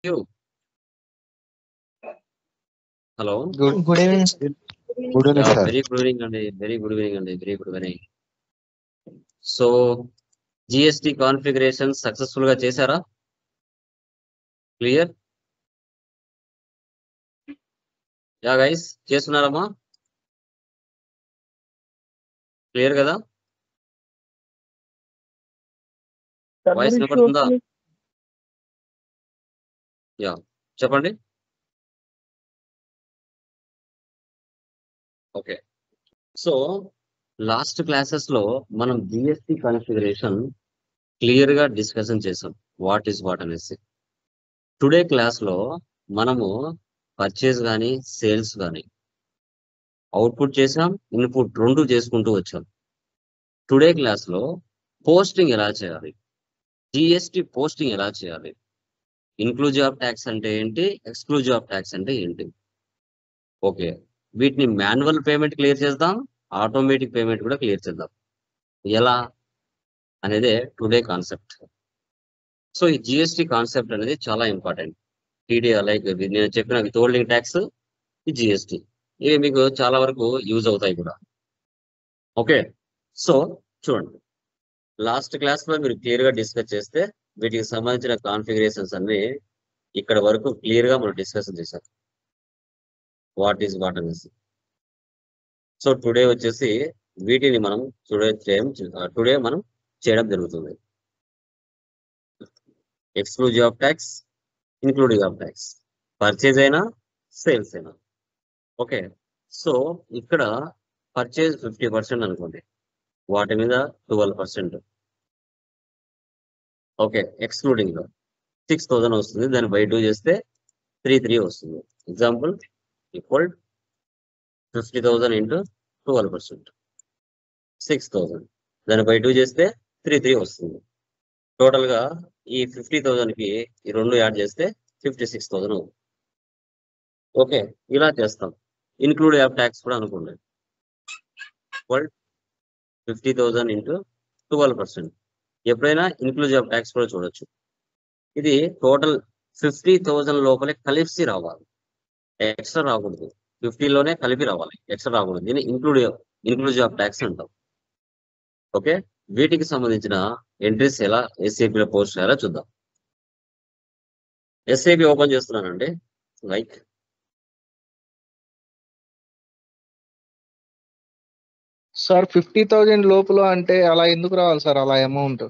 You. Hello. Good evening, sir. Good evening, Yeah, sir. very good evening and very good evening and very good evening. So GST configuration successful గా చేశారా? Clear? Yeah guys చేస్తున్నారమ్మా? Clear కదా? Voice వినపడుతుందా? Yeah చెప్పండి. Okay. So last classes లో మనం GST configuration clear గా discussion చేసాం. వాట్ ఈస్ వాట్ అనేసి. టుడే క్లాస్ లో మనము పర్చేస్ కానీ సేల్స్ కానీ అవుట్పుట్ చేసాం, ఇన్పుట్ రెండు చేసుకుంటూ వచ్చాం. టుడే క్లాస్ లో పోస్టింగ్ ఎలా చేయాలి, జిఎస్టి పోస్టింగ్ ఎలా చేయాలి, ఇన్క్లూజివ్ ఆఫ్ ట్యాక్స్ అంటే ఏంటి, ఎక్స్క్లూజివ్ ఆఫ్ ట్యాక్స్ అంటే ఏంటి. ఓకే, వీటిని మాన్యువల్ పేమెంట్ క్లియర్ చేద్దాం, ఆటోమేటిక్ పేమెంట్ కూడా క్లియర్ చేద్దాం. ఎలా అనేదే టుడే కాన్సెప్ట్. సో ఈ జిఎస్టి కాన్సెప్ట్ అనేది చాలా ఇంపార్టెంట్. టీడీఆర్ లైక్ నేను చెప్పిన విత్హోల్డింగ్ ట్యాక్స్, ఈ జిఎస్టి, ఇవి మీకు చాలా వరకు యూజ్ అవుతాయి కూడా. ఓకే, సో చూడండి, లాస్ట్ క్లాస్ లో మీరు క్లియర్ గా డిస్కస్ చేస్తే వీటికి సంబంధించిన కాన్ఫిగరేషన్స్ అన్ని ఇక్కడ వరకు క్లియర్ గా మనం డిస్కషన్ చేశాం. వాట్ ఈస్ వాట్ అనేసి. సో టుడే వచ్చేసి వీటిని మనం టుడే మనం చేయడం జరుగుతుంది. Exclusive of tax, including of tax, purchase అయినా సేల్స్ అయినా. ఓకే, సో ఇక్కడ పర్చేజ్ 50% అనుకోండి, వాటి మీద 12%. ఓకే, ఎక్స్క్లూడింగ్ లో 6,000 వస్తుంది, దాన్ని బై 2 చేస్తే 3,3 వస్తుంది. ఎగ్జాంపుల్ ఈక్వల్ 50,000 ఇంటూ 12%, 6,000, దాన్ని బై 2 చేస్తే 3,3 వస్తుంది. టోటల్ గా ఈ 50,000 కి ఈ రెండు యాడ్ చేస్తే 56,000 అవుతుంది. ఓకే, ఇలా చేస్తాం. ఇన్క్లూడ్ ఆఫ్ ట్యాక్స్ కూడా అనుకోండి, 50,000 ఇంటూ 12%. ఎప్పుడైనా ఇన్క్లూజివ్ ఆఫ్ ట్యాక్స్ కూడా చూడొచ్చు. ఇది టోటల్ 50,000 లోపలే కలిసి రావాలి, ఎక్స్ట్రా రాకూడదు. 50లోనే కలిపి రావాలి, ఎక్స్ట్రా రాకూడదు. దీన్ని ఇన్క్లూజివ్ ఆఫ్ ట్యాక్స్ అంటాం. ఓకే, వీటికి సంబంధించిన ఎంట్రీస్ ఎలా SAP లో పోస్ట్ చేయాలో చూద్దాం. SAP ఓపెన్ చేస్తున్నానండి. లైక్ సార్ 50,000 లోపల అంటే అలా ఎందుకు రావాలి సార్ అలా అమౌంట్?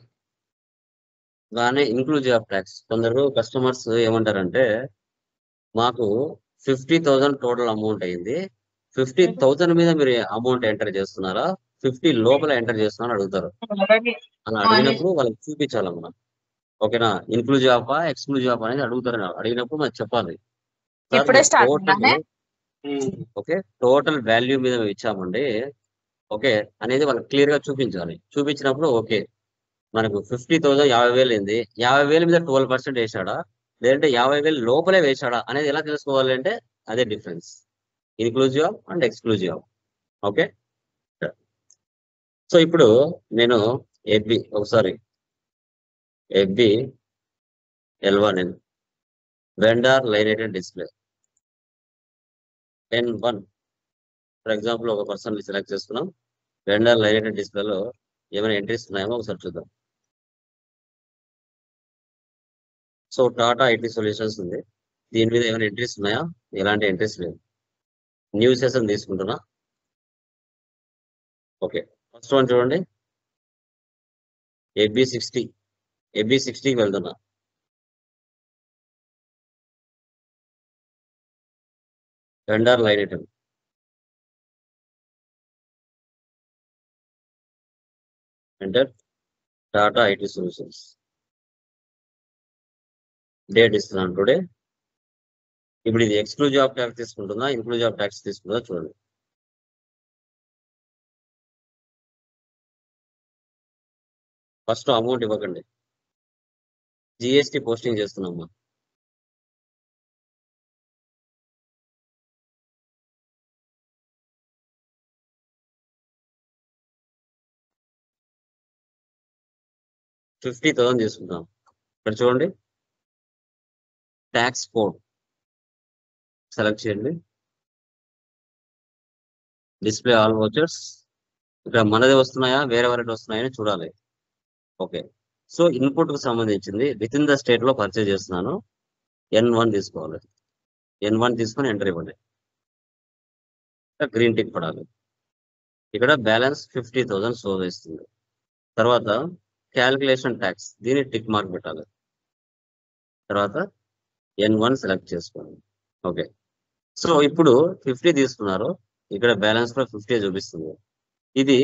దానే ఇన్క్లూజివ్ ఆఫ్ ట్యాక్స్. కొందరు కస్టమర్స్ ఏమంటారంటే, మాకు 50,000 టోటల్ అమౌంట్ అయింది, 50,000 మీద మీరు అమౌంట్ ఎంటర్ చేస్తున్నారా, 50 లోపల ఎంటర్ చేస్తున్నారా అడుగుతారు. అలా అడిగినప్పుడు వాళ్ళకి చూపించాలి మనం. ఓకేనా, ఇన్క్లూజివ్ ఆఫ్ ఎక్స్క్లూజివ్ ఆఫ్ అనేది అడుగుతారు. అడిగినప్పుడు మనం చెప్పాలి, ఓకే టోటల్ వాల్యూ మీద మేము ఇచ్చామండి, ఓకే అనేది వాళ్ళకి క్లియర్ గా చూపించాలి. చూపించినప్పుడు ఓకే, మనకు 50,000 50,000 అయింది, 50,000 మీద 12% వేసాడా, లేదంటే 50,000 లోపలే వేసాడా అనేది ఎలా తెలుసుకోవాలి అంటే అదే difference, inclusive of and exclusive of. Okay, so ఇప్పుడు నేను ఒకసారి FB L1 vendor line item display N1 for example ఒక పర్సన్ సెలెక్ట్ చేసుకున్నాం. వెండర్ లైన్ ఐటెం డిస్ప్లేలో ఏమైనా ఎంట్రీస్ ఉన్నాయేమో ఒకసారి చూద్దాం. సో టాటా ఐటీ సొల్యూషన్స్ ఉంది, దీని మీద ఏమైనా ఎంట్రీస్ ఉన్నాయా? ఎలాంటి ఎంట్రీస్ లేవు. న్యూ సెషన్ తీసుకుంటున్నా. ఓకే, ఫస్ట్ వన్ చూడండి, FB60కి వెళ్తున్నా. Vendor line item, enter Tata IT solutions. Date ఇస్తున్నాను టుడే. ఇప్పుడు ఇది ఎక్స్క్లూజివ్ ఆఫ్ ట్యాక్స్ తీసుకుంటుందా, ఇన్క్లూజివ్ ఆఫ్ ట్యాక్స్ తీసుకుంటుందా చూడండి. ఫస్ట్ అమౌంట్ ఇవ్వకండి, GST పోస్టింగ్ చేస్తున్నాము. $50,000 తీసుకుంటాం. ఇక్కడ చూడండి, ట్యాక్స్ కోడ్ సెలెక్ట్ చేయండి. Display all vouchers. ఇక్కడ మనది వస్తున్నాయా వేరే వారికి వస్తున్నాయని చూడాలి. ఓకే. సో ఇన్పుట్ కు సంబంధించింది విత్ ఇన్ ద స్టేట్ లో పర్చేజ్ చేస్తున్నాను. N1 తీసుకోవాలి. N1 తీసుకొని ఎంటర్ ఇవ్వండి. గ్రీన్ టిక్ పడాలి. ఇక్కడ బ్యాలెన్స్ 50,000 షో చేస్తుంది. తర్వాత క్యాలిక్యులేషన్ ట్యాక్స్ దీన్ని టిక్ మార్క్ పెట్టాలి. తర్వాత N1 సెలెక్ట్ చేసుకోండి. ఓకే. సో ఇప్పుడు 50 తీసుకున్నారు. ఇక్కడ బ్యాలెన్స్ లో 50 చూపిస్తుంది. ఇది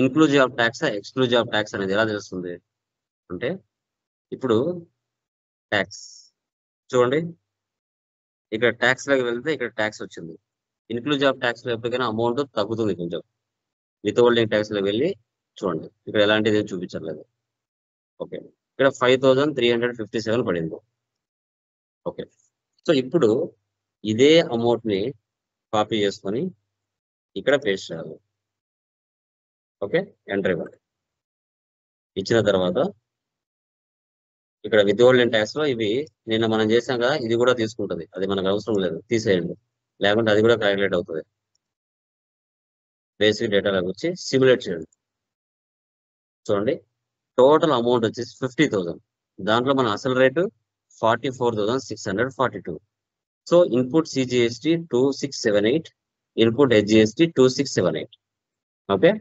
inclusive of tax exclusive of tax అనేది ఎలా తెలుస్తుంది అంటే ఇప్పుడు ట్యాక్స్ చూడండి, ఇక్కడ ట్యాక్స్ లోకి వెళ్తే ఇక్కడ ట్యాక్స్ వచ్చింది. ఇన్క్లూజివ్ ఆఫ్ ట్యాక్స్ లో ఎప్పటికైనా అమౌంట్ తగ్గుతుంది కొంచెం. విత్ హోల్డింగ్ ట్యాక్స్ లో వెళ్ళి చూడండి, ఇక్కడ ఎలాంటిది చూపించట్లేదు. ఓకే. ఇక్కడ 5,357 పడింది. ఓకే. సో ఇప్పుడు ఇదే అమౌంట్ ని కాపీ చేసుకొని ఇక్కడ పేస్ట్ చేయాలి. ఓకే. ఎంటర్ ఇవ్వండి. ఇచ్చిన తర్వాత ఇక్కడ విత్ హోల్డింగ్ ట్యాక్స్ లో ఇవి నిన్న మనం చేసాం కదా, ఇది కూడా తీసుకుంటుంది. అది మనకు అవసరం లేదు, తీసేయండి. లేకుంటే అది కూడా క్యాలిక్యులేట్ అవుతుంది. బేసిక్ డేటాలోకి వచ్చి సిమ్యులేట్ చేయండి. చూడండి, టోటల్ అమౌంట్ వచ్చేసి 50,000. దాంట్లో మన అసలు rate 44,642. So input CGST 2678, input HGST 2678. Okay.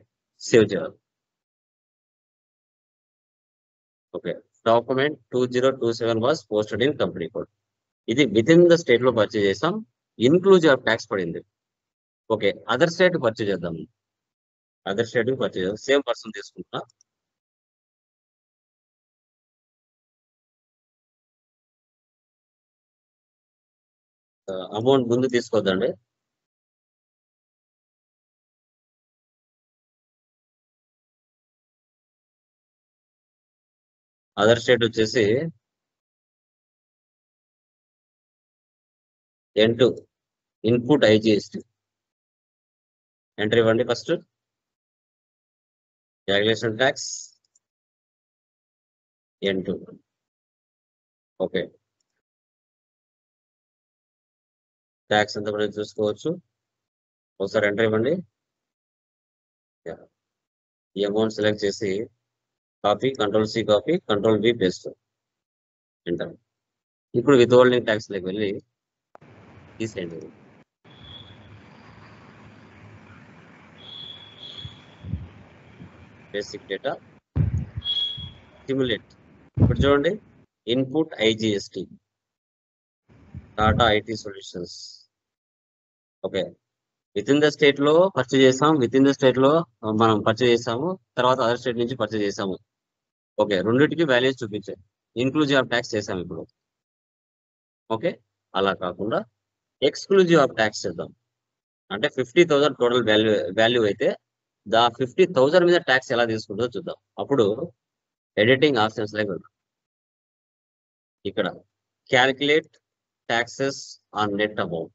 Save చేయాలి. Okay. Document 2027 was posted in company code. ఇది విత్ ఇన్ ద స్టేట్ లో పర్చేజ్ చేసాం. ఇన్క్లూజివ్ ఆఫ్ ట్యాక్స్ పడింది. ఓకే. అదర్ స్టేట్ పర్చేజ్ చేద్దాం. అదర్ స్టేట్ పర్చేజ్ చేద్దాం. సేమ్ పర్సన్ తీసుకుంటున్నా. Amount ముందు తీసుకోవద్దండి. అదర్ స్టేట్ వచ్చేసి N2 ఇన్పుట్ ఐజిఎస్టి ఎంటర్ ఇవ్వండి. First calculation tax N2. Okay. Tax ఎంత పడింది చూసుకోవచ్చు. ఒకసారి ఎంటర్ ఇవ్వండి. ఈ అమౌంట్ సెలెక్ట్ చేసి కాపీ, కంట్రోల్-C కాపీ, కంట్రోల్-V పేస్ట్ ఎంటర్. ఇప్పుడు విత్ హోల్డింగ్ ట్యాక్స్ లోకి వెళ్ళి తీసేయండి. Basic data simulate. ఇప్పుడు చూడండి, input IGST Tata IT solutions. Okay. With in the state లో పర్చేజ్ చేసాం. విత్ ఇన్ ద స్టేట్ లో మనం పర్చేజ్ చేసాము. తర్వాత అదర్ స్టేట్ నుంచి పర్చేజ్ చేసాము. ఓకే. రెండింటికి వాల్యూస్ చూపించాయి. ఇన్క్లూజివ్ ఆఫ్ ట్యాక్స్ చేసాం ఇప్పుడు. ఓకే. అలా కాకుండా ఎక్స్క్లూజివ్ ఆఫ్ ట్యాక్స్ చేద్దాం. అంటే 50,000 టోటల్ వాల్యూ అయితే దా 50,000 మీద ట్యాక్స్ ఎలా తీసుకుంటుందో చూద్దాం. అప్పుడు ఎడిటింగ్ ఆప్షన్స్ లైక్ ఇక్కడ calculate taxes on net amount,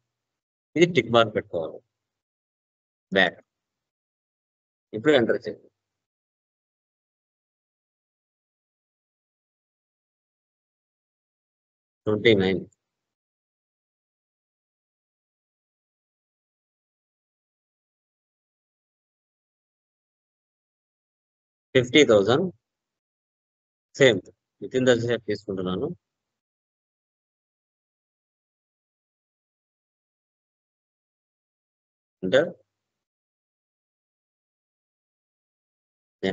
ఇది టిక్ మార్క్ పెట్టుకోవాలి. బ్యాక్. ఇప్పుడు ఎంటర్ చేయండి. $29. $50,000 same with in the state తీసుకుంటున్నాను. ఎంటర్.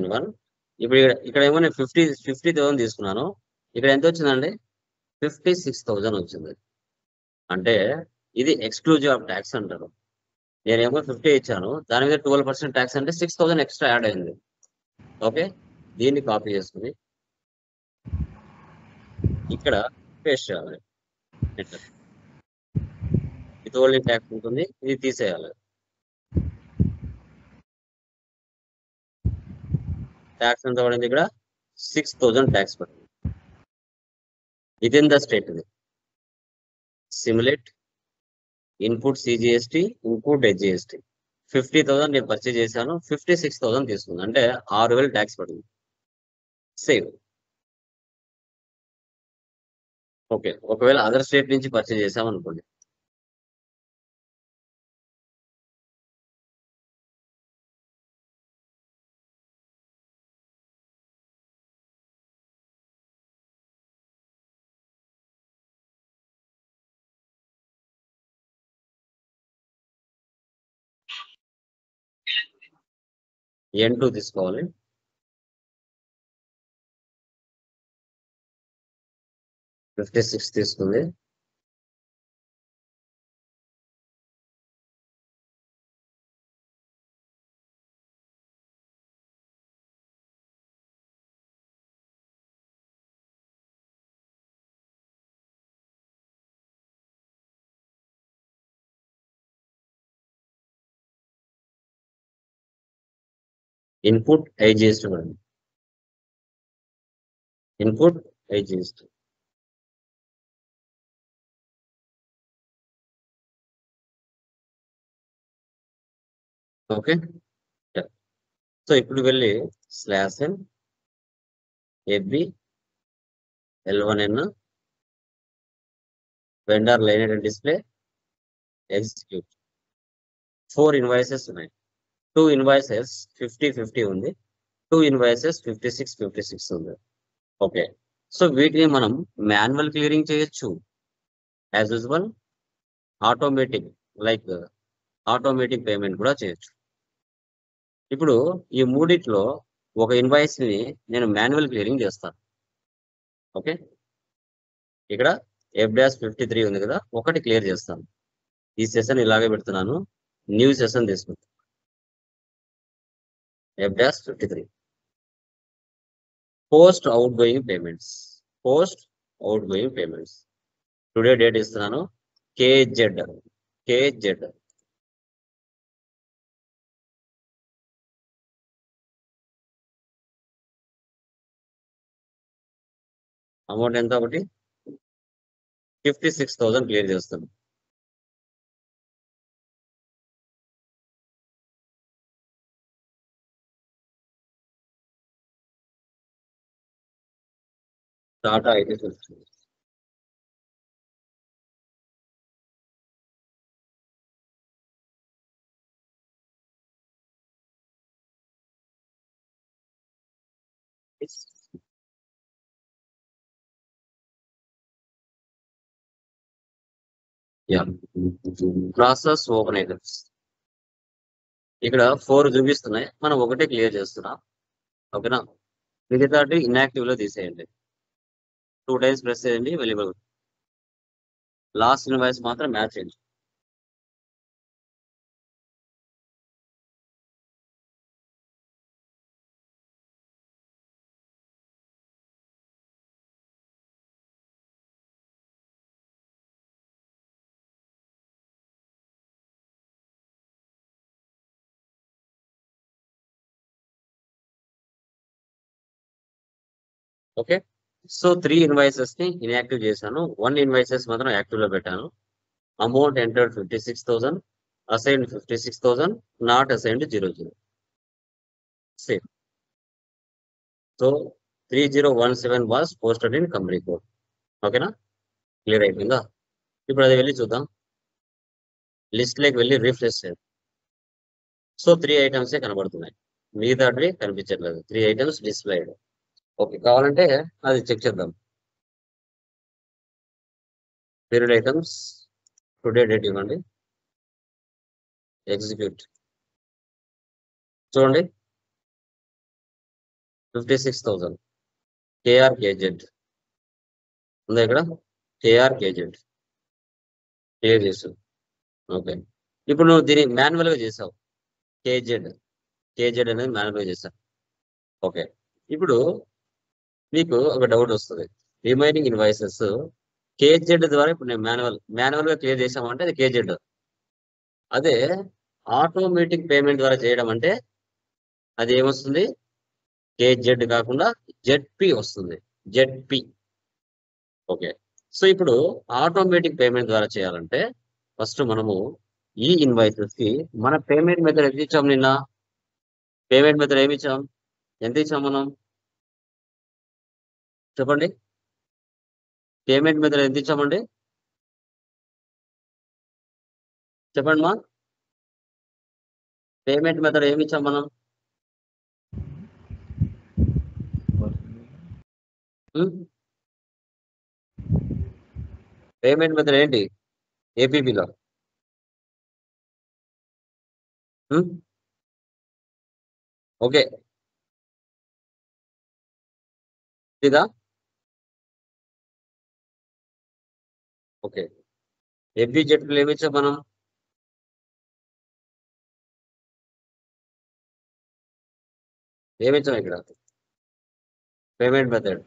N1. ఇప్పుడు ఇక్కడ ఏమో నేను 50,000 తీసుకున్నాను. ఇక్కడ ఎంత వచ్చిందండి? 56,000 వచ్చింది. అంటే ఇది ఎక్స్క్లూజివ్ ఆఫ్ ట్యాక్స్ అంటారు. నేనేమో 50 ఇచ్చాను, దాని మీద 12% ట్యాక్స్ అంటే 6,000 ఎక్స్ట్రా యాడ్ అయింది. ఓకే. దీన్ని కాపీ చేసుకుని ఇక్కడ పేస్ట్ చేయాలి. విత్ హోల్డింగ్ ట్యాక్స్ ఉంటుంది, ఇది తీసేయాలి. ట్యాక్స్ ఎంత పడింది? ఇక్కడ 6,000 ట్యాక్స్ పడింది విత్ ఇన్ ద స్టేట్. ఇది simulate input CGST, input HGST. 50,000 నేను పర్చేజ్ చేశాను, 56,000 తీసుకుంది, అంటే 6,000 ట్యాక్స్ పడింది. సేవ్. ఓకే, ఒకవేళ అదర్ స్టేట్ నుంచి పర్చేజ్ చేసాం అనుకోండి, N2 తీసుకోవాలి. $56 తీసుకుంది. Input IGST madam, input IGST. Okay, so ఇప్పుడు వెళ్ళి /n AB L1N vendor line and display execute. 4 invoices ఉన్నాయి. 2 ఇన్వాయిసెస్ 50-50 ఉంది, 2 ఇన్వాయిసెస్ 56-56 ఉంది. ఓకే, సో వీటిని మనం మాన్యువల్ క్లియరింగ్ చేయొచ్చు, as usual automatic like automatic payment కూడా చేయొచ్చు. ఇప్పుడు ఈ మూడిట్లో ఒక ఇన్వాయిస్ ని నేను మాన్యువల్ క్లియరింగ్ చేస్తాను. ఓకే, ఇక్కడ F-53 ఉంది కదా, ఒకటి క్లియర్ చేస్తాను. ఈ సెషన్ ఇలాగే పెడుతున్నాను, న్యూ సెషన్ తీసుకుంటాను. F-53 post out going payments, post out going payments. Today date ఇస్తున్నాను, KZ. అమౌంట్ ఎంత? ఒకటి 56,000 క్లియర్ చేస్తాను. Tata IT systems. Process open items ఇక్కడ 4 చూపిస్తున్నాయి, మనం ఒకటే క్లియర్ చేస్తున్నాం. ఓకేనా, మిగతాటి ఇన్యాక్టివ్ లో తీసేయండి. 2 టైమ్స్ ప్రెస్ చేయండి, వెళ్ళిపోయి లాస్ట్ ఇన్వాయిస్ మాత్రం మ్యాచ్ చేయండి. ఓకే, సో 3 ఇన్వాయిసెస్ ని ఇన్యాక్టివ్ చేశాను, 1 ఇన్వాయిసెస్ మాత్రం యాక్టివ్ లో పెట్టాను. Amount entered 56,000, assigned 56,000, not assigned 00. Same. So 3017 was posted in company code. ఓకేనా, క్లియర్ అయిపోయిందా? ఇప్పుడు అది వెళ్ళి చూద్దాం, లిస్ట్ లోకి వెళ్ళి రిఫ్రెష్ చేద్దాం. సో 3 ఐటమ్సే కనబడుతున్నాయి, మిగతావి కనిపించట్లేదు. 3 ఐటమ్స్ డిస్ప్లే. ఓకే, కావాలంటే అది చెక్ చేద్దాం. పీరియడ్ ఐటమ్స్ టుడే డేట్ ఇవ్వండి, ఎగ్జిక్యూట్. చూడండి 56,000 KRKZ ఉందా ఇక్కడ, KRKZ క్లియర్ చేసావు. ఓకే, ఇప్పుడు నువ్వు దీన్ని మాన్యువల్ గా చేసావు, KZ అనేది మాన్యువల్ గా చేసావు. ఓకే, ఇప్పుడు మీకు ఒక డౌట్ వస్తుంది, రిమైనింగ్ ఇన్వాయిసెస్ KZ ద్వారా ఇప్పుడు నేను మాన్యువల్ గా క్లియర్ చేసామంటే అది KZ. అదే ఆటోమేటిక్ పేమెంట్ ద్వారా చేయడం అంటే అది ఏమొస్తుంది, KZ కాకుండా ZP వస్తుంది, ZP. ఓకే, సో ఇప్పుడు ఆటోమేటిక్ పేమెంట్ ద్వారా చేయాలంటే ఫస్ట్ మనము ఈ ఇన్వాయిసెస్ కి మన పేమెంట్ మెథడ్ ఎంత ఇచ్చాం? నిన్న పేమెంట్ మెథడ్ ఏమి ఇచ్చాం, ఎంత ఇచ్చాం మనం చెప్పండి? పేమెంట్ మెథడ్ ఎంత ఇచ్చామండి? చెప్పండి మా. పేమెంట్ మెథడ్ ఏమి ఇచ్చాం మనం? పేమెంట్ మెథడ్ ఏంటి ఏపీపీలో? ఓకే, ఇదా? ఓకే, ఎఫ్బి జెడ్పీలో ఏమి ఇచ్చాం మనం? ఏమి ఇచ్చాం ఇక్కడ? Payment method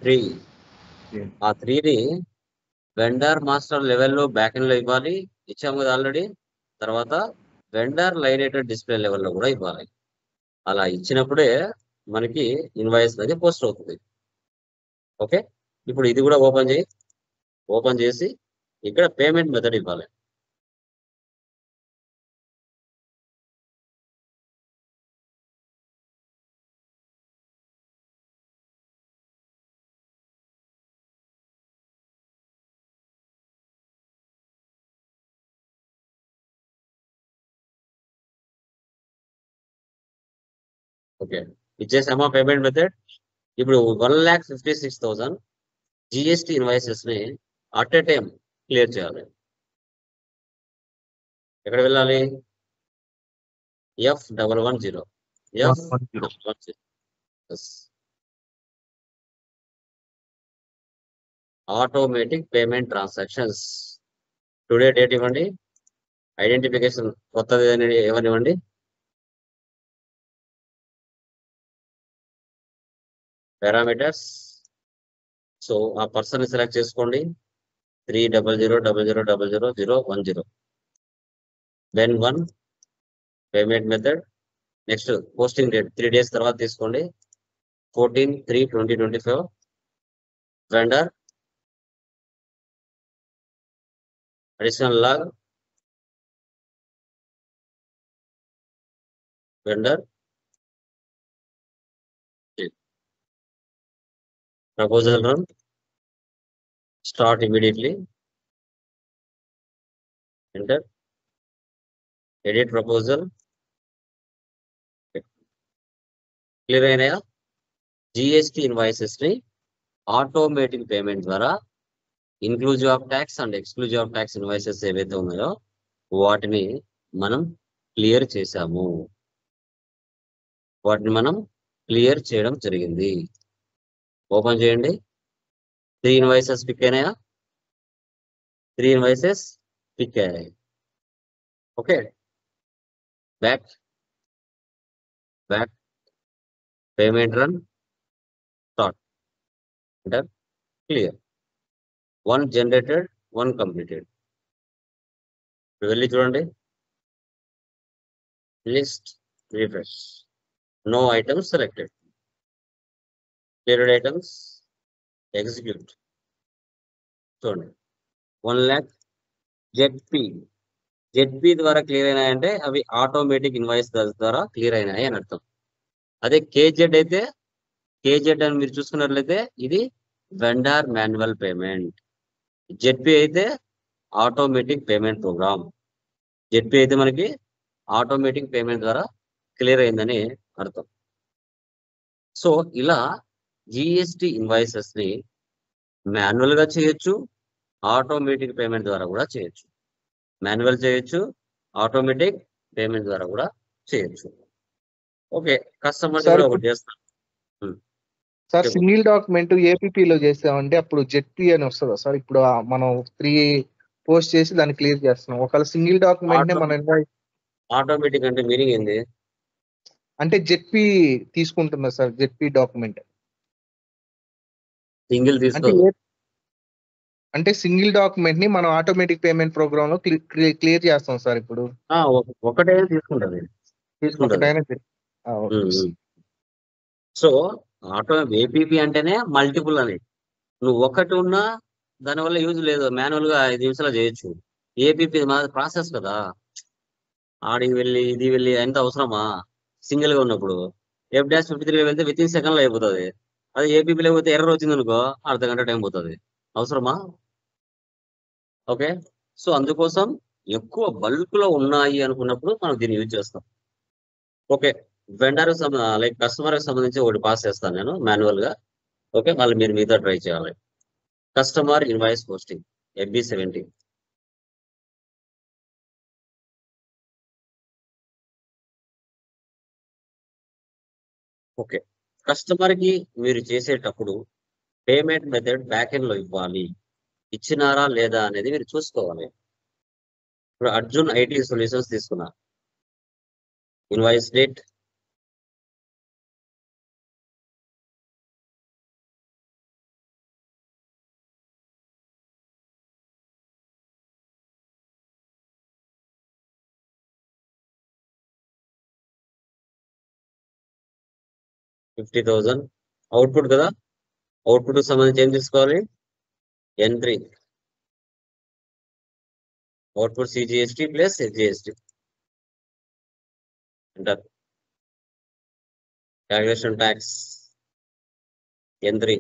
3. ఆ 3ని వెండర్ మాస్టర్ లెవెల్లో బ్యాక్ ఎండ్ లో ఇవ్వాలి, ఇచ్చాము కదా ఆల్రెడీ. తర్వాత వెండర్ లైన్ రేటెడ్ డిస్ప్లే లెవెల్లో కూడా ఇవ్వాలి. అలా ఇచ్చినప్పుడే మనకి ఇన్వాయిస్ అనేది పోస్ట్ అవుతుంది. ఓకే, ఇప్పుడు ఇది కూడా ఓపెన్ చేయి. ఓపెన్ చేసి ఇక్కడ పేమెంట్ మెథడ్ ఇవ్వాలి. ఓకే, ఇచ్చేసామా పేమెంట్ మెథడ్? ఇప్పుడు 1,56,000 జిఎస్టి ఇన్వాయిసెస్ ని అట్ ఏ టైం క్లియర్ చేయాలి. ఎక్కడ వెళ్ళాలి? F110. Automatic payment transactions. Today date ఇవ్వండి. ఐడెంటిఫికేషన్ కొత్తది ఏమనివ్వండి. పారామీటర్స్. సో ఆ పర్సన్ సెలెక్ట్ చేసుకోండి. 300000010. Then 1 payment method. Next posting date 3 days తర్వాత తీసుకోండి. 14/3/2025. Vendor additional log. Vendor proposal run. Start immediately. Enter. Edit proposal. Clear అయినాయా? జిఎస్టి ఇన్వాయిసెస్ ని automatic payment ద్వారా inclusive of tax and exclusive of tax invoices ఏవైతే ఉన్నాయో వాటిని మనం clear చేశాము. వాటిని మనం క్లియర్ చేయడం జరిగింది. ఓపెన్ చేయండి. 3 ఇన్వాయిసెస్ పిక్ అయినాయా? 3 ఇన్వాయిసెస్ పిక్ అయ్యాయి. Okay, back payment run. Start. Enter. Clear. 1 generated, 1 completed. వెళ్ళి చూడండి. List refresh. No items selected. Cleared items. Execute. చూడండి 1 lakh జెడ్పీ ద్వారా క్లియర్ అయినాయంటే అవి ఆటోమేటిక్ ఇన్వాయిస్ ద్వారా క్లియర్ అయినాయి అని అర్థం. అదే కేజెడ్ అయితే, కేజెడ్ అని మీరు చూసుకున్నట్లయితే ఇది వెండర్ మాన్యువల్ పేమెంట్. జెడ్పీ అయితే ఆటోమేటిక్ పేమెంట్ ప్రోగ్రామ్. జెడ్పీ అయితే మనకి ఆటోమేటిక్ పేమెంట్ ద్వారా క్లియర్ అయిందని అర్థం. సో ఇలా జిఎస్టి ఇన్వాయిసెస్ ని మాన్యువల్ గా చేయొచ్చు, ఆటోమేటిక్ పేమెంట్ ద్వారా కూడా చేయొచ్చు. మాన్యువల్ చేయొచ్చు, ఆటోమేటిక్ పేమెంట్ ద్వారా కూడా చేయొచ్చు. ఓకే, కస్టమర్ కూడా ఒకటి చేస్తాం. సార్ సింగిల్ డాక్యుమెంట్ ఏపీపీలో చేసామంటే అప్పుడు జెడ్పీ అని వస్తుందా సార్? ఇప్పుడు మనం 3 పోస్ట్ చేసి దాన్ని క్లియర్ చేస్తున్నాం. ఒకవేళ సింగిల్ డాక్యుమెంట్ మనం ఆటోమేటిక్ అంటే మీనింగ్ ఏంది? అంటే జెడ్పీ తీసుకుంటుందా సార్? జెడ్పీ డాక్యుమెంట్ సింగిల్ తీసుకోదు. అంటే సింగిల్ డాక్యుమెంట్ ని మనం ఆటోమేటిక్ పేమెంట్ ప్రోగ్రామ్ లో క్లియర్ చేస్తాం సార్. ఇప్పుడు ఒకటైనా తీసుకుంటది. సో ఆటో ఏపీపీ అంటేనే మల్టిపుల్ అని. నువ్వు ఒకటి ఉన్నా దానివల్ల యూజ్ లేదు. మాన్యువల్ గా 5 నిమిషాలు చేయొచ్చు. ఏపీపీ ప్రాసెస్ కదా, ఆడికి వెళ్ళి ఇది వెళ్ళి ఎంత అవసరమా? సింగిల్ గా ఉన్నప్పుడు F-53 వెళ్తే విత్ ఇన్ సెకండ్ లో అయిపోతుంది. అది ఏపీపీలో పోతే ఎర్రర్ వచ్చింది అనుకో, అర్ధ గంట టైం పోతుంది. అవసరమా? ఓకే. సో అందుకోసం ఎక్కువ బల్క్ లో ఉన్నాయి అనుకున్నప్పుడు మనం దీన్ని యూజ్ చేస్తాం. ఓకే. వెండర్ లైక్ కస్టమర్ కి సంబంధించి ఒకటి పాస్ చేస్తాను నేను మాన్యువల్ గా. ఓకే, వాళ్ళు మీరు మీతో ట్రై చేయాలి. Customer invoice posting FB70. Okay. Customer కి మీరు చేసేటప్పుడు పేమెంట్ మెథడ్ బ్యాక్ ఎండ్ లో ఇవ్వాలి. ఇచ్చినారా లేదా అనేది మీరు చూసుకోవాలి. ఇప్పుడు అర్జున్ IT సొల్యూషన్స్ తీసుకున్నా. ఇన్వాయిస్ డేట్ $50,000 అవుట్పుట్ కదా. అవుట్పుట్ సంబంధించి ఏం తీసుకోవాలి? N3 output CGST plus SGST. Enter. Calculation tax N3.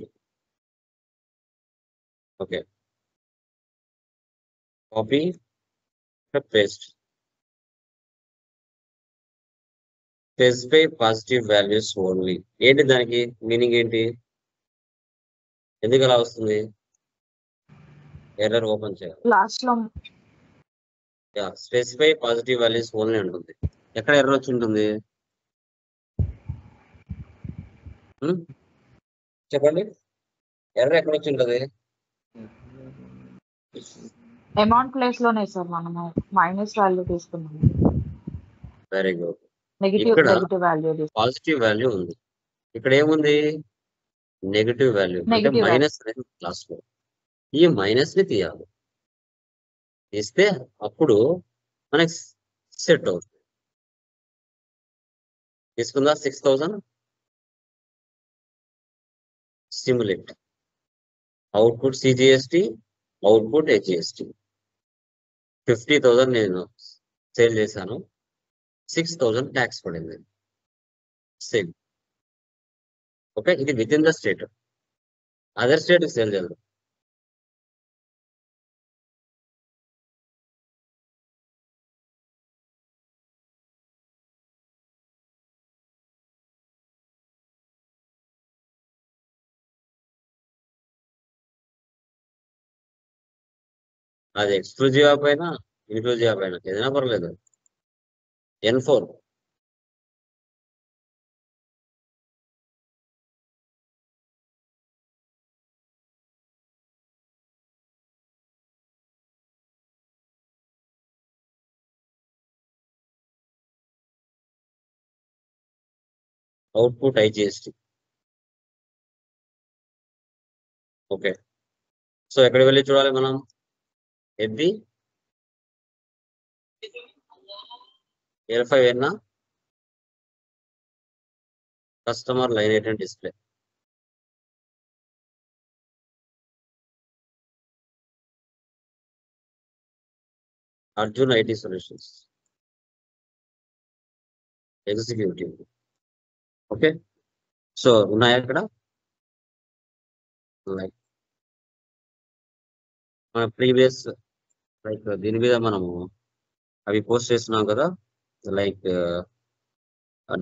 Okay. Copy paste. Specify positive values only. ఏంటి దానికి మీనింగ్ ఏంటి? ఎందుకు అలా వస్తుంది? ఎర్రర్ ఓపెన్ చేయాలి. లాస్ట్ లో స్పెసిఫై పాజిటివ్ వాల్యూస్ ఓన్లీ ఉంటుంది. ఎక్కడ ఎర్రర్ వచ్చి ఉంటుంది? చెప్పండి, ఎర్రర్ ఎక్కడ వచ్చి ఉంటుంది? అమౌంట్ ప్లేస్ లోనే సార్ మనము మైనస్ వాల్యూ తీసుకున్నాము. Very good. నెగిటివ్ ఇక్కడ వాల్యూ పాజిటివ్ వాల్యూ ఉంది, ఇక్కడ ఏముంది? నెగటివ్ వాల్యూ అంటే నెగిటివ్ మైనస్ క్లాస్ లో. ఈ మైనస్ ని తీయాలి. తీస్తే అప్పుడు మనకి సెట్ అవుతుంది. తీసుకుందా 6,000. Simulate. Output CGST, output HGST. 50,000 నేను సేల్ చేశాను, 6,000 ట్యాక్స్ పడింది. సేల్. ఓకే, ఇది within the state. Other state sale చేయదు. అది ఎక్స్క్లూజివ్ యాప్ అయినా ఇన్క్లూజివ్ యాప్ అయినా ఏదైనా పర్లేదు. N4. Output IGST. Okay. So ఎక్కడ వెళ్ళి చూడాలి మనం? FB 5 ఏనా? Customer line item display. Arjun IT solutions executive. Okay. So ఉన్నాయా ఇక్కడ? లైక్ మన ప్రీవియస్ లైక్ దీని మీద మనము అవి పోస్ట్ చేస్తున్నాం కదా, లైక్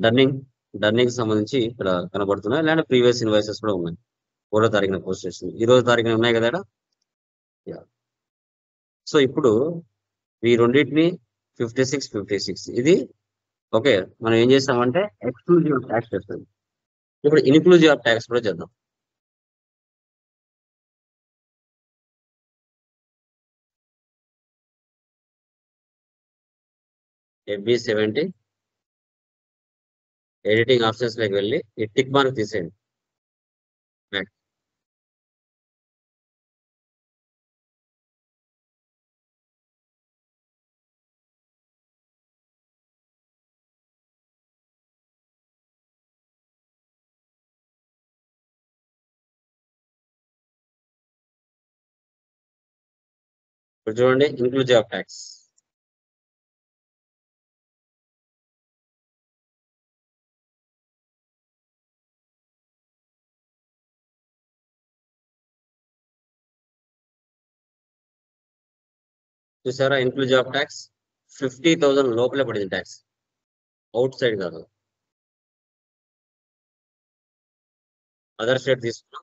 డన్నింగ్ సంబంధించి ఇక్కడ కనబడుతున్నాయి. ఇలాంటి ప్రీవియస్ ఇన్వాయిసెస్ కూడా ఉన్నాయి. 3వ తారీఖున పోస్ట్ చేస్తుంది, ఈ రోజు తారీఖున ఉన్నాయి కదా. సో ఇప్పుడు ఈ రెండింటిని 56 ఇది ఓకే. మనం ఏం చేస్తామంటే ఎక్స్క్లూజివ్ ఆఫ్ ట్యాక్స్ చేస్తుంది. ఇప్పుడు ఇన్క్లూజివ్ ఆఫ్ ట్యాక్స్ కూడా చేద్దాం. FB70 ఎడిటింగ్ ఆప్షన్స్ లోకి వెళ్ళి ఈ టిక్ మార్క్ తీసేయండి. ఇప్పుడు చూడండి, ఇన్క్లూజివ్ ఆఫ్ ట్యాక్స్. చూసారా ఇన్క్లూజివ్ ఆఫ్ ట్యాక్స్ 50,000 లోపలే పడింది ట్యాక్స్, అవుట్ సైడ్ కాదు. అదర్ స్టేట్ తీసుకున్నాం,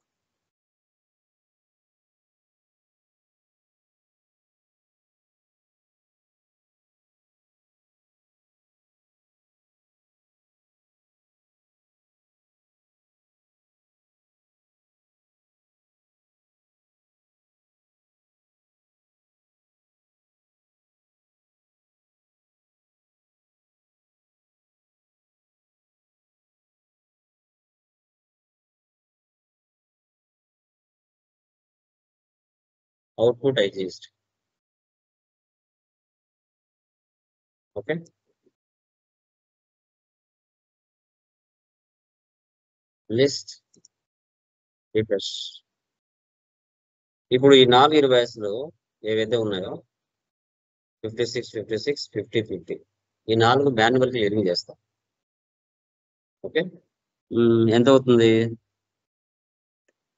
output IGST. Okay, list refresh. ఇప్పుడు ఈ 4 ఇన్వాయిస్లు ఏవైతే ఉన్నాయో 56, 56, 50, 50, ఈ 4 మాన్యువల్ క్లియరింగ్ చేస్తాం. ఓకే, ఎంత అవుతుంది?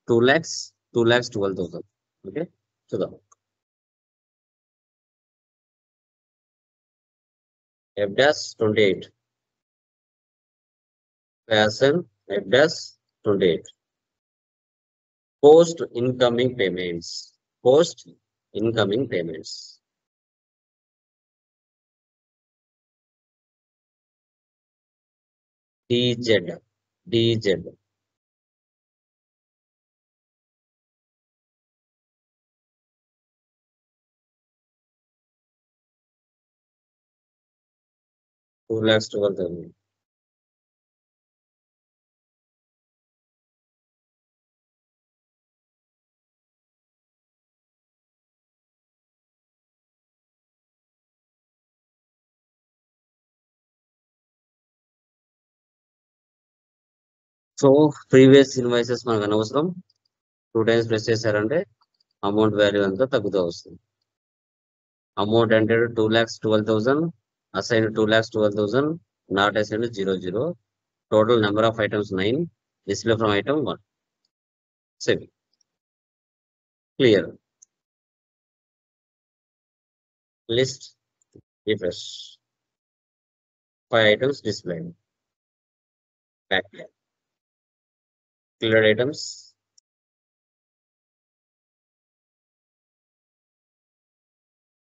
2,12,000. ఓకే, చూద్దాం. F-28, fashion F-28. Post incoming payments. DZ. $2,12,000. So previous invoices మనకు అనవసరం. 2 times ప్రెస్ చేశారంటే అమౌంట్ వాల్యూ అంతా తగ్గుతూ వస్తుంది. అమౌంట్ అంటే 2,12,000, assign 2,12,000, not assign 00. Total number of items 9, display from item 1. Save, clear. List refresh, 5 items displayed. Back, cleared items.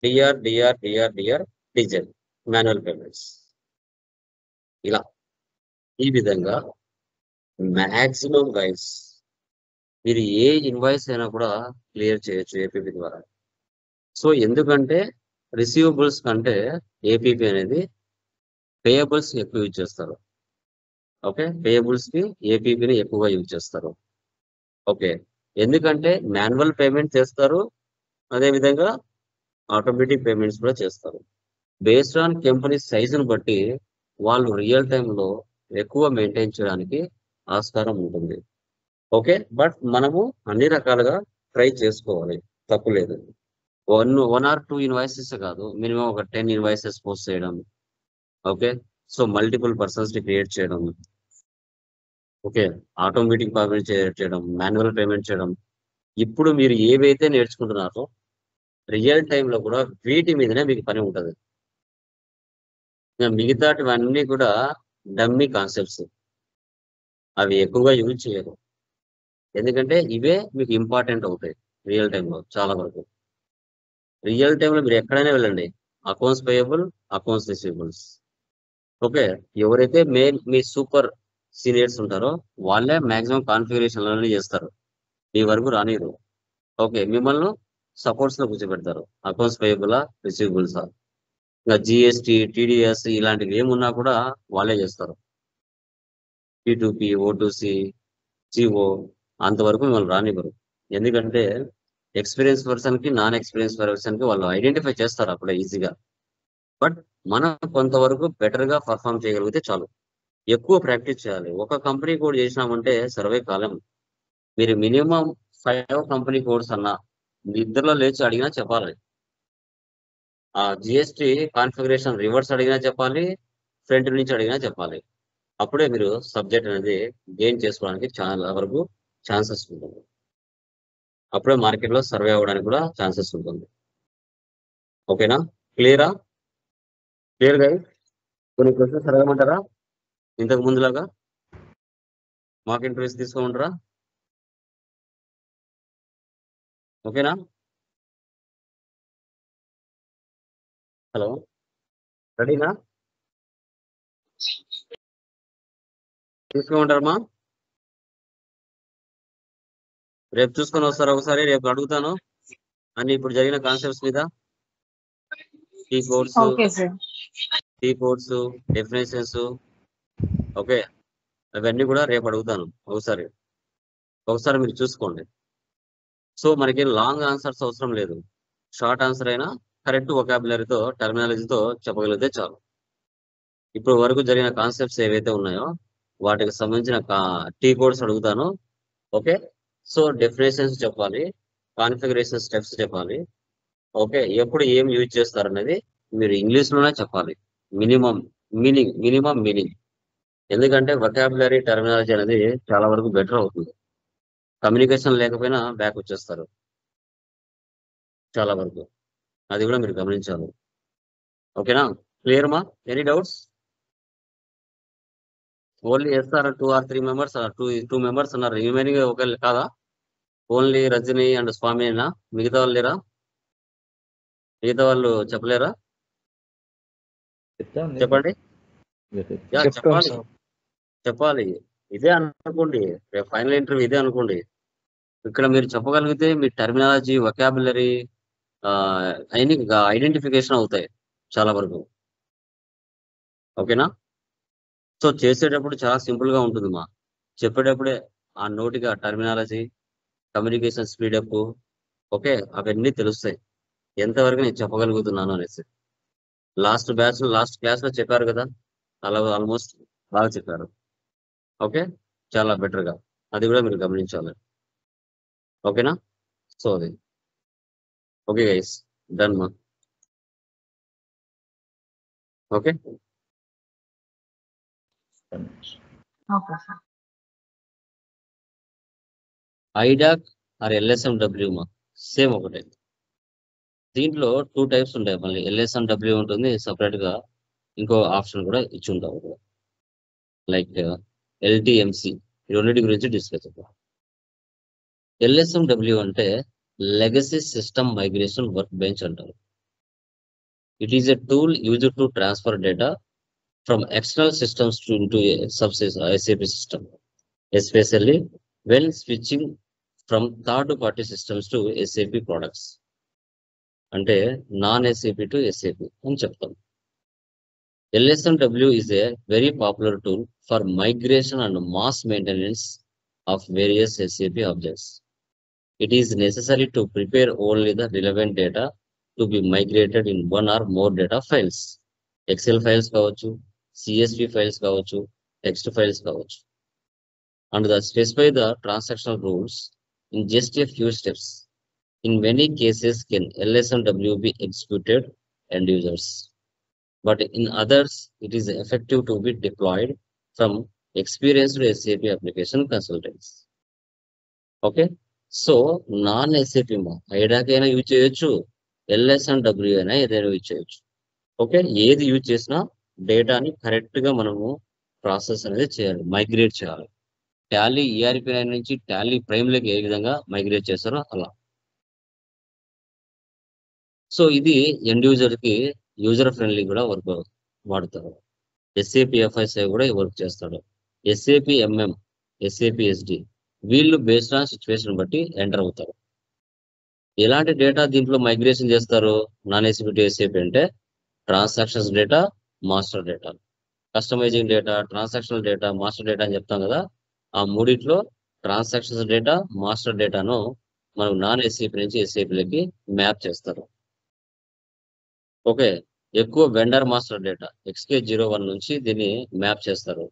DR, DZ, manual payments. ఇలా ఈ విధంగా మ్యాక్సిమం గైస్ మీరు ఏ ఇన్వాయిస్ అయినా కూడా క్లియర్ చేయొచ్చు ఏపీపీ ద్వారా. సో ఎందుకంటే రిసీవబుల్స్ కంటే ఏపీపీ అనేది పేయబుల్స్ ఎక్కువ యూజ్ చేస్తారు. ఓకే, పేయబుల్స్ కి ఏపీపీని ఎక్కువగా యూజ్ చేస్తారు. ఓకే, ఎందుకంటే మాన్యువల్ పేమెంట్ చేస్తారు, అదేవిధంగా ఆటోమేటిక్ పేమెంట్స్ కూడా చేస్తారు. బేస్డ్ ఆన్ కంపెనీ సైజును బట్టి వాళ్ళు రియల్ టైంలో ఎక్కువ మెయింటైన్ చేయడానికి ఆస్కారం ఉంటుంది. ఓకే, బట్ మనము అన్ని రకాలుగా ట్రై చేసుకోవాలి, తప్పు లేదు. 1 or 2 ఇన్వాయిసెస్ కాదు, మినిమం ఒక 10 ఇన్వాయిసెస్ పోస్ట్ చేయడం. ఓకే, సో మల్టిపుల్ పర్సన్స్ ని క్రియేట్ చేయడం. ఓకే, ఆటోమేటిక్ పేమెంట్ చేయడం, మాన్యువల్ పేమెంట్ చేయడం. ఇప్పుడు మీరు ఏవైతే నేర్చుకుంటున్నారో రియల్ టైంలో కూడా వీటి మీదనే మీకు పని ఉంటుంది. మిగతాటివన్నీ కూడా డమ్మీ కాన్సెప్ట్స్, అవి ఎక్కువగా యూజ్ చేయరు. ఎందుకంటే ఇవే మీకు ఇంపార్టెంట్ అవుతాయి రియల్ టైంలో. చాలా వరకు రియల్ టైంలో మీరు ఎక్కడైనా వెళ్ళండి, accounts payable, accounts receivables. Okay, ఎవరైతే మీ సూపర్ సీనియర్స్ ఉంటారో వాళ్ళే మాక్సిమం కాన్ఫిగరేషన్లన్నీ చేస్తారు, మీ వరకు రానిరు. ఓకే, మిమ్మల్ని సపోర్ట్స్ లో కూర్చోబెడతారు, అకౌంట్స్ పేయబులా రిసీవబుల్సా. ఇంకా జిఎస్టీ, టీడీఎస్ ఇలాంటివి ఏమున్నా కూడా వాళ్ళే చేస్తారు. P2P, O2C, CO అంతవరకు మిమ్మల్ని రానివ్వరు. ఎందుకంటే ఎక్స్పీరియన్స్ పర్సన్ కి, నాన్ ఎక్స్పీరియన్స్ పర్సన్ కి వాళ్ళు ఐడెంటిఫై చేస్తారు అప్పుడే ఈజీగా. బట్ మనం కొంతవరకు బెటర్ గా పర్ఫామ్ చేయగలిగితే చాలు. ఎక్కువ ప్రాక్టీస్ చేయాలి. ఒక కంపెనీ కోడ్ చేసినామంటే సర్వే కాలం. మీరు మినిమం 5 కంపెనీ కోడ్స్ అన్నా నిద్రలో లేచి అడిగినా చెప్పాలి. ఆ జిఎస్టీ కాన్ఫిగరేషన్ రివర్స్ అడిగినా చెప్పాలి, ఫ్రంట్ నుంచి అడిగినా చెప్పాలి. అప్పుడే మీరు సబ్జెక్ట్ అనేది గెయిన్ చేసుకోవడానికి చాలా వరకు ఛాన్సెస్ ఉంటుంది. అప్పుడే మార్కెట్లో సర్వే అవ్వడానికి కూడా ఛాన్సెస్ ఉంటుంది. ఓకేనా? క్లియర్ గా కొన్ని క్వశ్చన్స్ అడగమంటారా ఇంతకు ముందులాగా? మాక్ ఇంటర్వ్యూస్ తీసుకోమంటారా? ఓకేనా? హలో, రెడీనా? తీసుకోమంటారమ్మా? రేపు చూసుకొని వస్తారా ఒకసారి? రేపు అడుగుతాను అన్ని ఇప్పుడు జరిగిన కాన్సెప్ట్స్ మీద. T codes, okay sir. Definitions, okay, అవన్నీ కూడా రేపు అడుగుతాను ఒకసారి మీరు చూసుకోండి. సో మనకి లాంగ్ ఆన్సర్స్ అవసరం లేదు, షార్ట్ ఆన్సర్ అయినా కరెక్ట్ వొకాబులరీతో టర్మినాలజీతో చెప్పగలిగితే చాలు. ఇప్పుడు వరకు జరిగిన కాన్సెప్ట్స్ ఏవైతే ఉన్నాయో వాటికి సంబంధించిన టీ కోడ్స్ అడుగుతాను. ఓకే, సో డెఫినేషన్స్ చెప్పాలి, కాన్ఫిగరేషన్ స్టెప్స్ చెప్పాలి. ఓకే, ఎప్పుడు ఏం యూజ్ చేస్తారు అనేది మీరు ఇంగ్లీష్ లోనే చెప్పాలి. మినిమం మీనింగ్, ఎందుకంటే వొకాబులరీ టర్మినాలజీ అనేది చాలా వరకు బెటర్ అవుతుంది. కమ్యూనికేషన్ లేకపోయినా బ్యాక్ వచ్చేస్తారు చాలా వరకు, అది కూడా మీరు గమనించాలి. ఓకేనా? క్లియర్ మా? Any doubts? Only SR 2 or 3 members, two members ఉన్నారు, రిమైనింగ్ ఒకళ్ళు కాదా? ఓన్లీ రజని అండ్ స్వామినా? మిగతా వాళ్ళు లేరా? మిగతా వాళ్ళు చెప్పలేరా? చెప్పండి. యా, చెప్పాలి. ఇదే అనుకోండి, రేపు ఫైనల్ ఇంటర్వ్యూ ఇదే అనుకోండి. ఇక్కడ మీరు చెప్పగలిగితే మీ టర్మినాలజీ, వొకాబులరీ అన్ని ఐడెంటిఫికేషన్ అవుతాయి చాలా వరకు. ఓకేనా? సో చేసేటప్పుడు చాలా సింపుల్ గా ఉంటుంది మా, చెప్పేటప్పుడే ఆ నోటిగా టర్మినాలజీ, కమ్యూనికేషన్ స్పీడప్, ఓకే, అవన్నీ తెలుస్తాయి ఎంతవరకు నేను చెప్పగలుగుతున్నాను అనేసి. లాస్ట్ క్లాస్ లో చెప్పారు కదా, అలా ఆల్మోస్ట్ బాగా చెప్పారు. ఓకే, చాలా బెటర్ గా, అది కూడా మీరు గమనించాలి. ఓకేనా? సో అది ఓకే గైస్, డన్ మా. Okay, okay sir. IDoc or LSMW మా, సేమ్ ఒకటే. దీంట్లో 2 టైప్స్ ఉంటాయి, మళ్ళీ LSMW ఉంటుంది సపరేట్ గా, ఇంకో ఆప్షన్ కూడా ఇచ్చి ఉంటారు లైక్ LTMC. ఈ రెండింటి గురించి డిస్కస్ చేద్దాం. LSMW అంటే legacy system migration workbench అంటారు. It is a tool used to transfer data from external systems into a SAP system, especially when switching from third-party systems to SAP products. అంటే non SAP to SAP అని చెప్తాం. LSMW is a very popular tool for migration and mass maintenance of various SAP objects. It is necessary to prepare only the relevant data to be migrated in one or more data files. Excel files కావచ్చు, CSV files కావచ్చు, text files కావచ్చు. And the specify the transactional rules in just a few steps. In many cases, can LSMW be executed end users, but in others, it is effective to be deployed from experienced SAP application consultants. Okay, so non SAP మా IDoc అయినా use చేయొచ్చు, LSMW అయినా ఏదైనా use చేయొచ్చు. Okay, ఏది use చేసినా డేటాని correct గా మనము ప్రాసెస్ అనేది చేయాలి, మైగ్రేట్ చేయాలి. టాలీ ERP9 నుంచి టాలీ ప్రైమ్లోకి ఏ విధంగా మైగ్రేట్ చేస్తారో అలా. సో ఇది ఎండ్ యూజర్ కి యూజర్ ఫ్రెండ్లీ కూడా వర్క్ వాడతారు. SAP FSI కూడా వర్క్ చేస్తాడు. SAP MM, SAP SD వీళ్ళు బేస్డ్ ఆన్ సిచ్యువేషన్ బట్టి ఎంటర్ అవుతారు. ఎలాంటి డేటా దీంట్లో మైగ్రేషన్ చేస్తారు నాన్ SAP టు SAP అంటే transactions data, master data. Customising data, transactional data, master data అని చెప్తాం కదా, ఆ మూడిట్లో ట్రాన్సాక్షన్స్ డేటా, మాస్టర్ డేటాను మనం నాన్ SAP నుంచి SAPలోకి మ్యాప్ చేస్తారు. ఓకే, ఎక్కువ వెండర్ మాస్టర్ డేటా XK01 నుంచి దీన్ని మ్యాప్ చేస్తారు.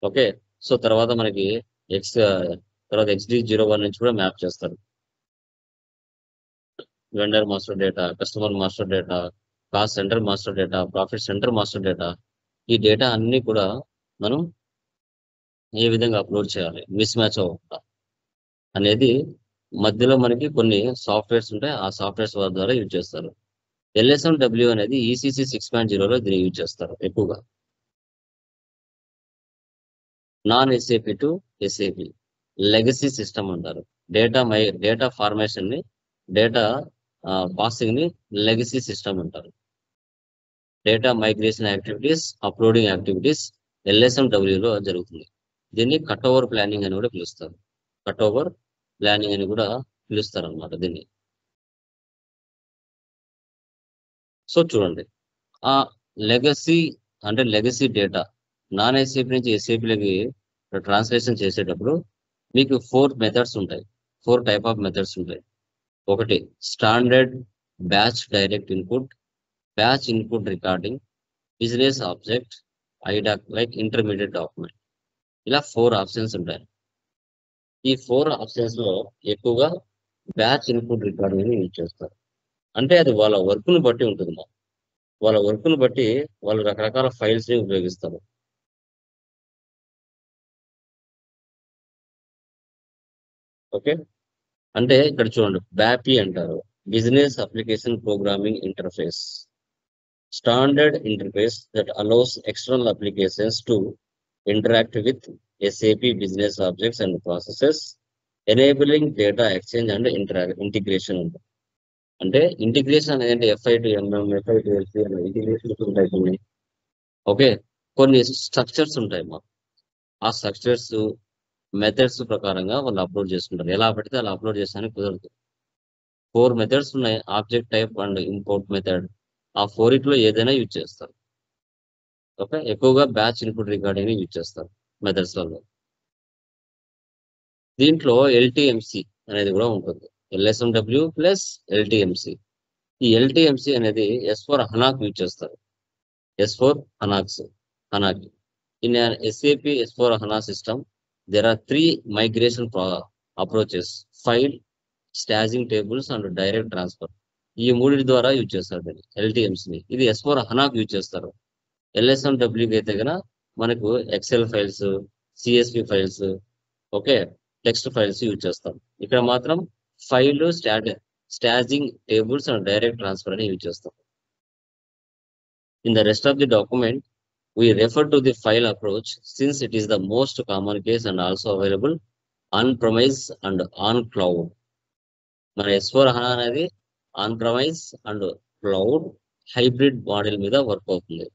ఓకే, సో తర్వాత మనకి తర్వాత XD01 నుంచి కూడా మ్యాప్ చేస్తారు. Vendor master data, customer master data, cost centre master data, profit centre master data, ఈ డేటా అన్ని కూడా మనం ఏ విధంగా అప్లోడ్ చేయాలి మిస్ మ్యాచ్ అవ్వకుండా అనేది మధ్యలో మనకి కొన్ని సాఫ్ట్వేర్స్ ఉంటాయి, ఆ సాఫ్ట్వేర్స్ ద్వారా యూజ్ చేస్తారు. LSMW అనేది ECC 6.0లో దీన్ని యూజ్ చేస్తారు ఎక్కువగా. Non SAP to SAP legacy system అంటారు. డేటా ఫార్మేషన్ ని డేటా పాసింగ్ ని లెగసీ సిస్టమ్ అంటారు. Data migration activities, uploading activities LSMW లో జరుగుతుంది. దీన్ని కట్ ఓవర్ ప్లానింగ్ అని కూడా పిలుస్తారు. కట్ ఓవర్ ప్లానింగ్ అని కూడా పిలుస్తారు అన్నమాట దీన్ని. సో చూడండి, ఆ లెగసీ డేటా నాన్ SAP నుంచి SAPలకి ట్రాన్స్లేషన్ చేసేటప్పుడు మీకు 4 మెథడ్స్ ఉంటాయి. 4 టైప్ ఆఫ్ మెథడ్స్ ఉంటాయి. ఒకటి standard batch direct input, batch input recording, business object, IDoc like intermediate document. ఇలా 4 ఆప్షన్స్ ఉంటాయి. ఈ 4 ఆప్షన్స్ లో ఎక్కువగా బ్యాచ్ ఇన్పుట్ రికార్డింగ్ ని యూజ్ చేస్తారు. అంటే అది వాళ్ళ వర్క్ ను బట్టి ఉంటుంది. వాళ్ళ వర్క్ ను బట్టి వాళ్ళు రకరకాల ఫైల్స్ ని ఉపయోగిస్తారు. ఓకే, అంటే ఇక్కడ చూడండి, బ్యాపీ అంటారు, business application programming interface. Standard interface that allows external applications to interact with SAP business objects and processes, enabling data exchange and integration. అంటే ఇంటిగ్రేషన్ అనేది FI to MM, FI to LC అనే integrations ఉంటాయి కొన్ని. Okay, కొన్ని structures ఉంటాయి మాకు. ఆ structures methods ప్రకారంగా వాళ్ళు అప్లోడ్ చేసుకుంటారు. ఎలా పడితే అలా అప్లోడ్ చేసానికి కుదరదు. 4 మెథడ్స్ ఉన్నాయి, object type and import method. ఆ 4లో ఏదైనా యూజ్ చేస్తారు. ఓకే, ఎక్కువగా బ్యాచ్ ఇన్పుట్ రికార్డింగ్ యూజ్ చేస్తారు మెథడ్స్ లలో. దీంట్లో LTMC అనేది కూడా ఉంటుంది. LSMW plus LTMC. ఈ LTMC అనేది S/4HANA యూజ్ చేస్తారు. S/4HANA. In an SAP S/4HANA system, there are 3 migration approaches: file, staging tables and direct transfer. ఈ మూడింటి ద్వారా యూజ్ చేస్తారు దీన్ని LTMCని. ఇది S/4HANA యూజ్ చేస్తారు. LSMWకి అయితే కనుక మనకు excel files, CSV files, okay, text files use చేస్తాం. ఇక్కడ మాత్రం file, staging tables and direct transfer అని యూజ్ చేస్తాం. In the rest of the document we refer to the file approach since it is the most common case and also available on premise and on cloud. మన S/4HANA అనేది on premise and cloud hybrid model మీద work అవుతుంది.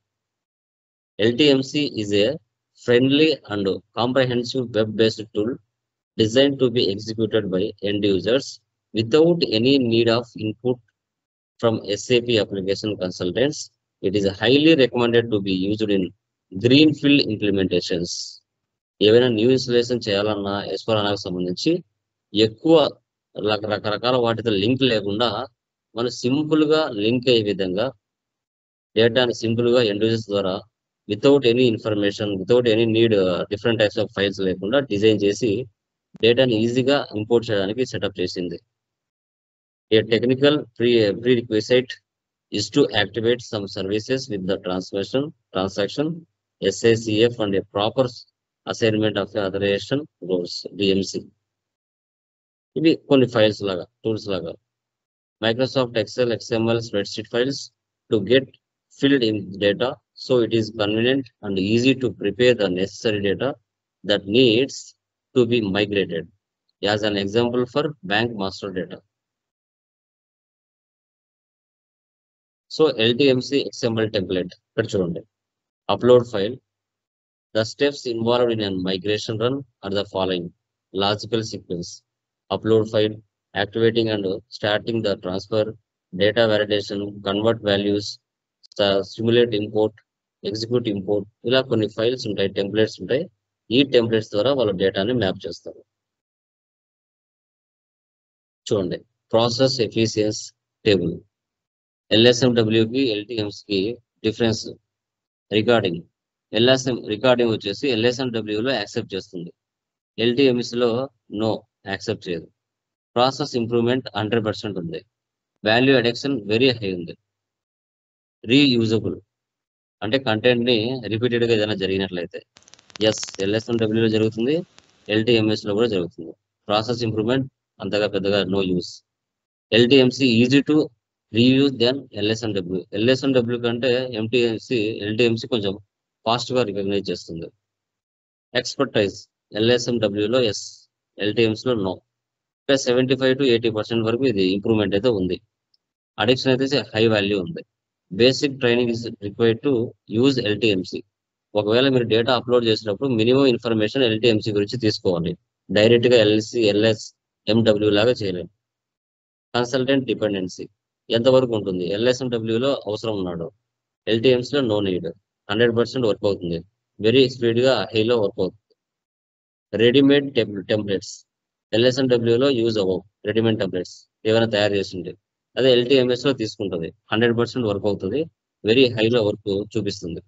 LTMC is a friendly and comprehensive web-based tool designed to be executed by end users without any need of input from SAP application consultants. It is highly recommended to be used in greenfield implementations. ఏవైనా new installation చేయాలన్నా S/4HANAకి సంబంధించి ఎక్కువ రకరకాల వాటితో link లేకుండా మనం simple గా link అయ్యే విధంగా డేటాని సింపుల్ గా ఎండ్ యూజర్స్ ద్వారా without any information, without any need different types of files లేకుండా డిజైన్ చేసి డేటాని ఈజీగా ఇంపోర్ట్ చేయడానికి సెటప్ చేసింది. A technical prerequisite is to activate some services with the transaction, SACF and a proper assignment of authorization roles, DMC. ఇవి కొన్ని files లాగా, tools లాగా. Microsoft Excel, XML, spreadsheet files to get filled in data, so it is convenient and easy to prepare the necessary data that needs to be migrated. As an example for bank master data. So LTMC XML template ఇక్కడ చూడండి. Upload file. The steps involved in a migration run are the following: logical sequence, upload file, activating and starting the transfer, data validation, convert values, simulate import, execute import. ఇలా కొన్ని files ఉంటాయి, templates ఉంటాయి. ఈ templates ద్వారా వాళ్ళ డేటాని map చేస్తారు. చూడండి, ప్రాసెస్ ఎఫిషియన్స్ టేబుల్. LSMWకి LTMCకి డిఫరెన్స్. రికార్డింగ్ రికార్డింగ్ వచ్చేసి LSMWలో యాక్సెప్ట్ చేస్తుంది, LTMCలో నో యాక్సెప్ట్ చేయదు. ప్రాసెస్ ఇంప్రూవ్మెంట్ 100% ఉంది. వాల్యూ అడిక్షన్ వెరీ హై ఉంది. రీయూజబుల్ అంటే కంటెంట్ ని రిపీటెడ్ గా ఏదైనా జరిగినట్లయితే LSMWలో జరుగుతుంది, LTMSలో కూడా జరుగుతుంది. ప్రాసెస్ ఇంప్రూవ్మెంట్ అంతగా పెద్దగా no use. LTMC easy to reuse then LSMW. LSMW కంటే LTMC కొంచెం ఫాస్ట్ గా రికగ్నైజ్ చేస్తుంది. ఎక్స్పర్టైజ్ LSMW లో ఎస్, LTMC లో నో. 75 to 80% వరకు ఇది ఇంప్రూవ్మెంట్ అయితే ఉంది. అడిక్షన్ అయితే హై వాల్యూ ఉంది. Basic training is required to use LTMC. ఒకవేళ మీరు డేటా అప్లోడ్ చేసినప్పుడు మినిమం ఇన్ఫర్మేషన్ LTMC గురించి తీసుకోవాలి. డైరెక్ట్ గా LSMW లాగా చేయలేము. కన్సల్టెంట్ డిపెండెన్సీ ఎంతవరకు ఉంటుంది? LSMW లో అవసరం ఉన్నాడు, LTMC లో నో నీడ్. 100% వర్క్ అవుతుంది, వెరీ స్పీడ్ గా హైలో వర్క్ అవుతుంది. రెడీమేడ్ టెంప్లెట్స్ LSMW లో యూజ్ అవ్వవు. రెడీమేడ్ టెంప్లెట్స్ ఏమైనా తయారు చేసింది, అదే LTMS లో తీసుకుంటుంది, 100% వర్క్ అవుతుంది, వెరీ హైలో వర్క్ చూపిస్తుంది.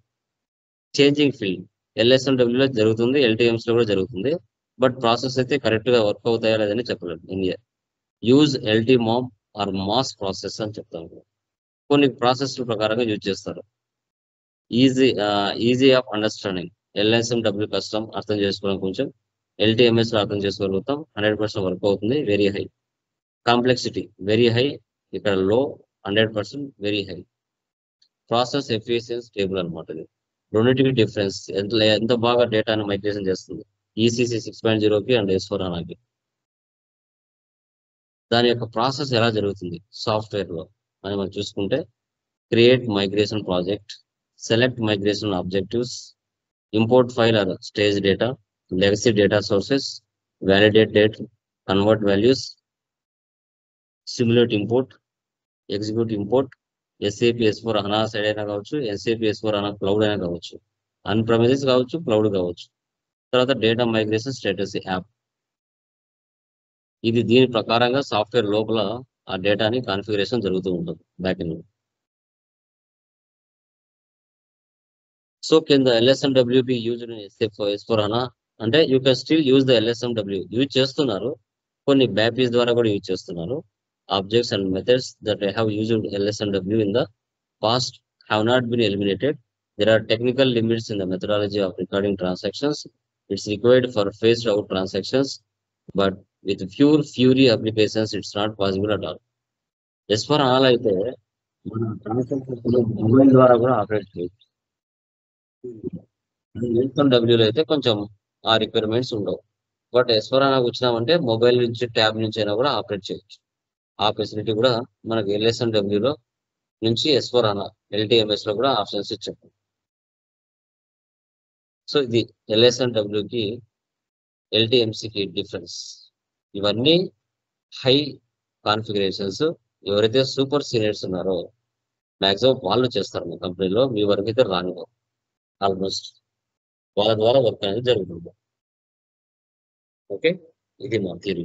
చేంజింగ్ ఫీల్డ్ LSMW లో జరుగుతుంది, LTMS లో కూడా జరుగుతుంది, బట్ ప్రాసెస్ అయితే కరెక్ట్ గా వర్క్ అవుతాయా లేదని చెప్పలేదు. India use LTMOM or mass process అని చెప్తాము. కొన్ని ప్రాసెస్ ప్రకారంగా యూజ్ చేస్తారు. ఈజీ ఆఫ్ అండర్స్టాండింగ్ LSMW కష్టం అర్థం చేసుకోవడం కొంచెం, LTMS లో అర్థం చేసుకోగలుగుతాం, 100% వర్క్ అవుతుంది, very high. Complexity very high, ఇక్కడ లో, 100% very high. Process efficiency table అనమాట ఇది. రెండింటికి డిఫరెన్స్ ఎంత బాగా డేటాను మైగ్రేషన్ చేస్తుంది ECC 6.0కి అండ్ S/4HANAకి. దాని యొక్క ప్రాసెస్ ఎలా జరుగుతుంది సాఫ్ట్వేర్ లో అని మనం చూసుకుంటే, create migration project, select migration objectives, import file or stage data, legacy data sources, validate data, convert values, simulate import, execute import, SAP S/4HANA side అయినా కావచ్చు, SAP S/4HANA క్లౌడ్ అయినా కావచ్చు, అన్ ప్రెమిసెస్ కావచ్చు, క్లౌడ్ కావచ్చు. తర్వాత డేటా మైగ్రేషన్ స్టేటస్ యాప్. ఇది దీని ప్రకారంగా సాఫ్ట్వేర్ లోపల ఆ డేటాని కాన్ఫిగరేషన్ జరుగుతూ ఉంటుంది బ్యాక్ ఎండ్. సో కింద LSMW be used in S/4HANA అంటే you can still use the LSMW. Use చేస్తున్నారు, కొన్ని బ్యాపీస్ ద్వారా కూడా యూజ్ చేస్తున్నారు. Objects and methods that I have used LSMW in the past have not been eliminated. There are technical limits in the methodology of recording transactions. It's required for phased out transactions, but with pure Fury applications, it's not possible at all. S/4HANA అయితే మన transactions mobile ద్వారా కూడా operate చేయొచ్చు. LSMW లో అయితే కొంచెం ఆ requirements ఉండవు, బట్ S/4HANA వచ్చినామంటే మొబైల్ నుంచి ట్యాబ్ నుంచి అయినా కూడా ఆపరేట్ చేయొచ్చు. ఆ ఫెసిలిటీ కూడా మనకి LSMW లో నుంచి S/4HANA LTMS లో కూడా ఆప్షన్స్ ఇచ్చారు. సో ఇది LSMW కి LTMC కి డిఫరెన్స్. ఇవన్నీ హై కాన్ఫిగరేషన్స్. ఎవరైతే సూపర్ సీనియర్స్ ఉన్నారో మాక్సిమం వాళ్ళు చేస్తారు మీ కంపెనీలో, మీ వరకు అయితే రానివ్వరు. ఆల్మోస్ట్ వాళ్ళ ద్వారా వర్క్ అనేది జరుగుతుంది. ఓకే, ఇది మా థియరీ.